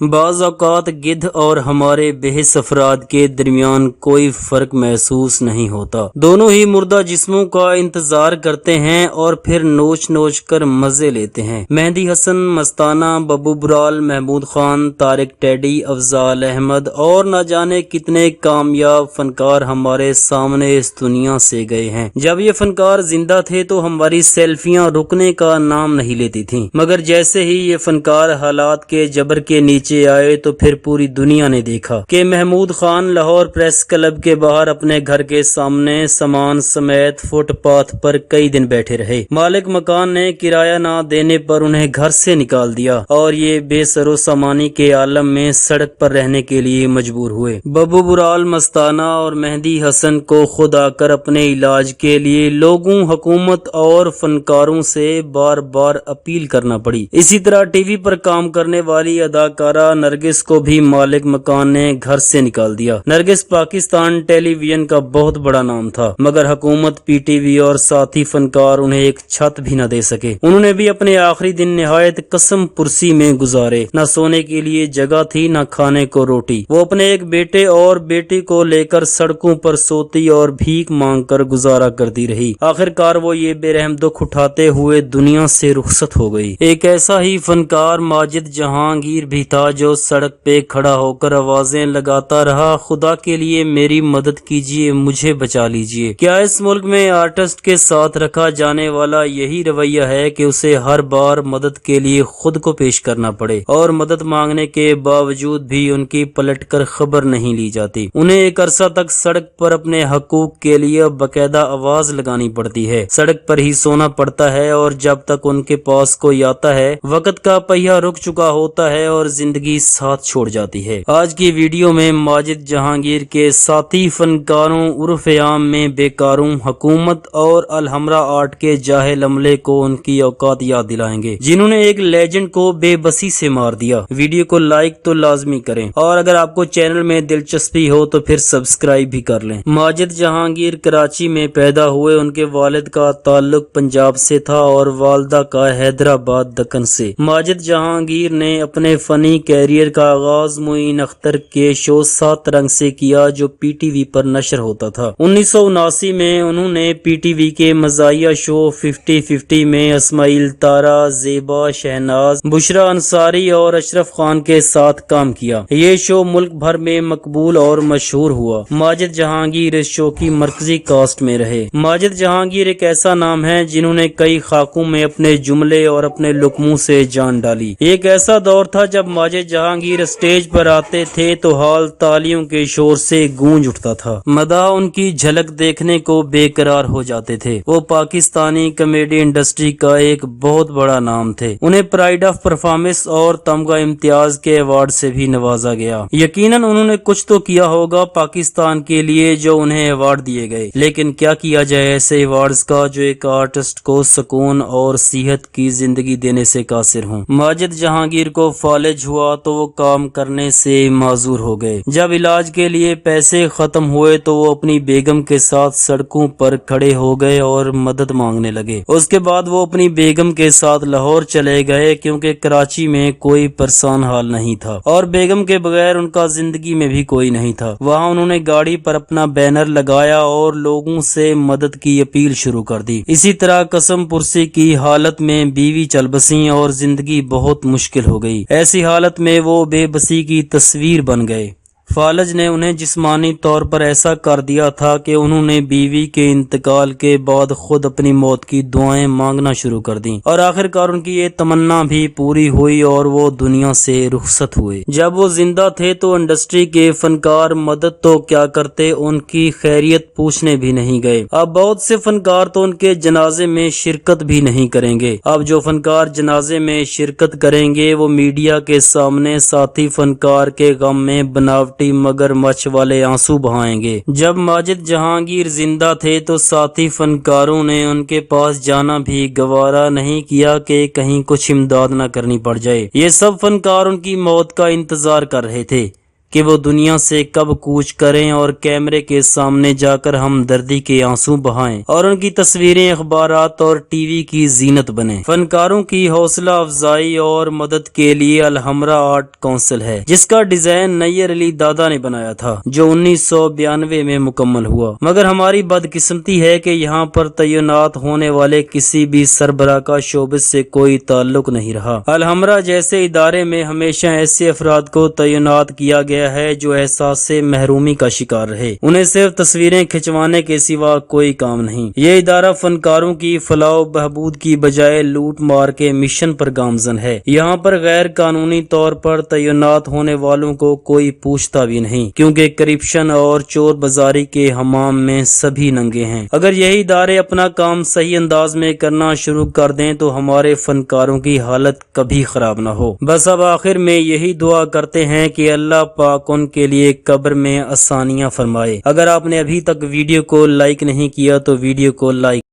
بعض اوقات گدھ اور ہمارے بےحس افراد کے درمیان کوئی فرق محسوس نہیں ہوتا۔ دونوں ہی مردہ جسموں کا انتظار کرتے ہیں اور پھر نوچ نوچ کر مزے لیتے ہیں۔ مہدی حسن مستانہ، ببو برال، محمود خان، طارق ٹیڈی، افضال احمد اور نہ جانے کتنے کامیاب فنکار ہمارے سامنے اس دنیا سے گئے ہیں۔ جب یہ فنکار زندہ تھے تو ہماری سیلفیاں رکنے کا نام نہیں لیتی تھیں، مگر جیسے ہی یہ فنکار حالات کے جبر کے نیچے آئے تو پھر پوری دنیا نے دیکھا کہ محمود خان لاہور پریس کلب کے باہر اپنے گھر کے سامنے سامان سمیت فٹ پاتھ پر کئی دن بیٹھے رہے۔ مالک مکان نے کرایہ نہ دینے پر انہیں گھر سے نکال دیا اور یہ بے سر و سامانی کے عالم میں سڑک پر رہنے کے لیے مجبور ہوئے۔ ببو برال، مستانہ اور مہدی حسن کو خود آ کر اپنے علاج کے لیے لوگوں، حکومت اور فنکاروں سے بار بار اپیل کرنا پڑی۔ اسی طرح ٹی وی پر کام کرنے والی اداکارہ نرگس کو بھی مالک مکان نے گھر سے نکال دیا۔ نرگس پاکستان ٹیلی ویژن کا بہت بڑا نام تھا، مگر حکومت، پی ٹی وی اور ساتھی فنکار انہیں ایک چھت بھی نہ دے سکے۔ انہوں نے بھی اپنے آخری دن نہایت قسم پرسی میں گزارے۔ نہ سونے کے لیے جگہ تھی، نہ کھانے کو روٹی۔ وہ اپنے ایک بیٹے اور بیٹی کو لے کر سڑکوں پر سوتی اور بھیک مانگ کر گزارا کرتی رہی۔ آخر کار وہ یہ بے رحم دکھ اٹھاتے ہوئے دنیا سے رخصت ہو گئی۔ ایک ایسا ہی فنکار ماجد جہانگیر بھی تھا جو سڑک پہ کھڑا ہو کر آوازیں لگاتا رہا، خدا کے لیے میری مدد کیجیے، مجھے بچا لیجیے۔ کیا اس ملک میں آرٹسٹ کے ساتھ رکھا جانے والا یہی رویہ ہے کہ اسے ہر بار مدد کے لیے خود کو پیش کرنا پڑے اور مدد مانگنے کے باوجود بھی ان کی پلٹ کر خبر نہیں لی جاتی؟ انہیں ایک عرصہ تک سڑک پر اپنے حقوق کے لیے باقاعدہ آواز لگانی پڑتی ہے، سڑک پر ہی سونا پڑتا ہے، اور جب تک ان کے پاس کوئی آتا ہے وقت کا پہیہ رک چکا ہوتا ہے اور زندگی ساتھ چھوڑ جاتی ہے۔ آج کی ویڈیو میں ماجد جہانگیر کے ساتھی فنکاروں، عرف عام میں بیکاروں، حکومت اور الحمرا آرٹ کے جاہل عملے کو ان کی اوقات یاد دلائیں گے، جنہوں نے ایک لیجنڈ کو بے بسی سے مار دیا۔ ویڈیو کو لائک تو لازمی کریں، اور اگر آپ کو چینل میں دلچسپی ہو تو پھر سبسکرائب بھی کر لیں۔ ماجد جہانگیر کراچی میں پیدا ہوئے۔ ان کے والد کا تعلق پنجاب سے تھا اور والدہ کا حیدرآباد دکن سے۔ ماجد جہانگیر نے اپنے فنی کیریئر کا آغاز معین اختر کے شو 7 رنگ سے کیا، جو پی ٹی وی پر نشر ہوتا تھا۔ 1979 میں انہوں نے پی ٹی وی کے مزاحیہ شو 50-50 میں اسماعیل تارا، زیبا، شہناز، بشرا انصاری اور اشرف خان کے ساتھ کام کیا۔ یہ شو ملک بھر میں مقبول اور مشہور ہوا۔ ماجد جہانگیر اس شو کی مرکزی کاسٹ میں رہے۔ ماجد جہانگیر ایک ایسا نام ہے جنہوں نے کئی خاکوں میں اپنے جملے اور اپنے لقموں سے جان ڈالی۔ ایک ایسا دور تھا جب ماجد جہانگیر اسٹیج پر آتے تھے تو حال تالیوں کے شور سے گونج اٹھتا تھا۔ مداح ان کی جھلک دیکھنے کو بے قرار ہو جاتے تھے۔ وہ پاکستانی کامیڈی انڈسٹری کا ایک بہت بڑا نام تھے۔ انہیں پرائڈ آف پرفارمنس اور تمغہ امتیاز کے ایوارڈ سے بھی نوازا گیا۔ یقیناً انہوں نے کچھ تو کیا ہوگا پاکستان کے لیے جو انہیں ایوارڈ دیے گئے، لیکن کیا کیا جائے ایسے ایوارڈز کا جو ایک آرٹسٹ کو سکون اور صحت کی زندگی دینے سے قاصر ہوں۔ ماجد جہانگیر کو فالج ہوا تو وہ کام کرنے سے معذور ہو گئے۔ جب علاج کے لیے پیسے ختم ہوئے تو وہ اپنی بیگم کے ساتھ سڑکوں پر کھڑے ہو گئے اور مدد مانگنے لگے۔ اس کے بعد وہ اپنی بیگم کے ساتھ لاہور چلے گئے، کیونکہ کراچی میں کوئی پرسان حال نہیں تھا اور بیگم کے بغیر ان کا زندگی میں بھی کوئی نہیں تھا۔ وہاں انہوں نے گاڑی پر اپنا بینر لگایا اور لوگوں سے مدد کی اپیل شروع کر دی۔ اسی طرح قسم پرسی کی حالت میں بیوی چل بسیں اور زندگی بہت مشکل ہو گئی۔ ایسی حالت میں وہ بے بسی کی تصویر بن گئے۔ فالج نے انہیں جسمانی طور پر ایسا کر دیا تھا کہ انہوں نے بیوی کے انتقال کے بعد خود اپنی موت کی دعائیں مانگنا شروع کر دیں، اور آخر کار ان کی یہ تمنا بھی پوری ہوئی اور وہ دنیا سے رخصت ہوئے۔ جب وہ زندہ تھے تو انڈسٹری کے فنکار مدد تو کیا کرتے، ان کی خیریت پوچھنے بھی نہیں گئے۔ اب بہت سے فنکار تو ان کے جنازے میں شرکت بھی نہیں کریں گے۔ اب جو فنکار جنازے میں شرکت کریں گے وہ میڈیا کے سامنے ساتھی فنکار کے غم میں بناوٹ مگر مچھ والے آنسو بہائیں گے۔ جب ماجد جہانگیر زندہ تھے تو ساتھی فنکاروں نے ان کے پاس جانا بھی گوارا نہیں کیا کہ کہیں کچھ امداد نہ کرنی پڑ جائے۔ یہ سب فنکار ان کی موت کا انتظار کر رہے تھے۔ کہ وہ دنیا سے کب کوچ کریں اور کیمرے کے سامنے جا کر ہمدردی کے آنسو بہائیں اور ان کی تصویریں اخبارات اور ٹی وی کی زینت بنیں۔ فنکاروں کی حوصلہ افزائی اور مدد کے لیے الحمرا آرٹ کونسل ہے، جس کا ڈیزائن نیّر علی دادا نے بنایا تھا، جو 1992 میں مکمل ہوا۔ مگر ہماری بدقسمتی ہے کہ یہاں پر تعینات ہونے والے کسی بھی سربراہ کا شعبے سے کوئی تعلق نہیں رہا۔ الحمرا جیسے ادارے میں ہمیشہ ایسے افراد کو تعینات کیا گیا ہے جو احساس سے محرومی کا شکار رہے، انہیں صرف تصویریں کھنچوانے کے سوا کوئی کام نہیں۔ یہ ادارہ فنکاروں کی فلاح و بہبود کی بجائے لوٹ مار کے مشن پر گامزن ہے۔ یہاں پر غیر قانونی طور پر تعینات ہونے والوں کو کوئی پوچھتا بھی نہیں، کیونکہ کرپشن اور چور بازاری کے حمام میں سبھی ننگے ہیں۔ اگر یہی ادارے اپنا کام صحیح انداز میں کرنا شروع کر دیں تو ہمارے فنکاروں کی حالت کبھی خراب نہ ہو۔ بس اب آخر میں یہی دعا کرتے ہیں کہ اللہ پاک ان کے لیے قبر میں آسانیاں فرمائے۔ اگر آپ نے ابھی تک ویڈیو کو لائک نہیں کیا تو ویڈیو کو لائک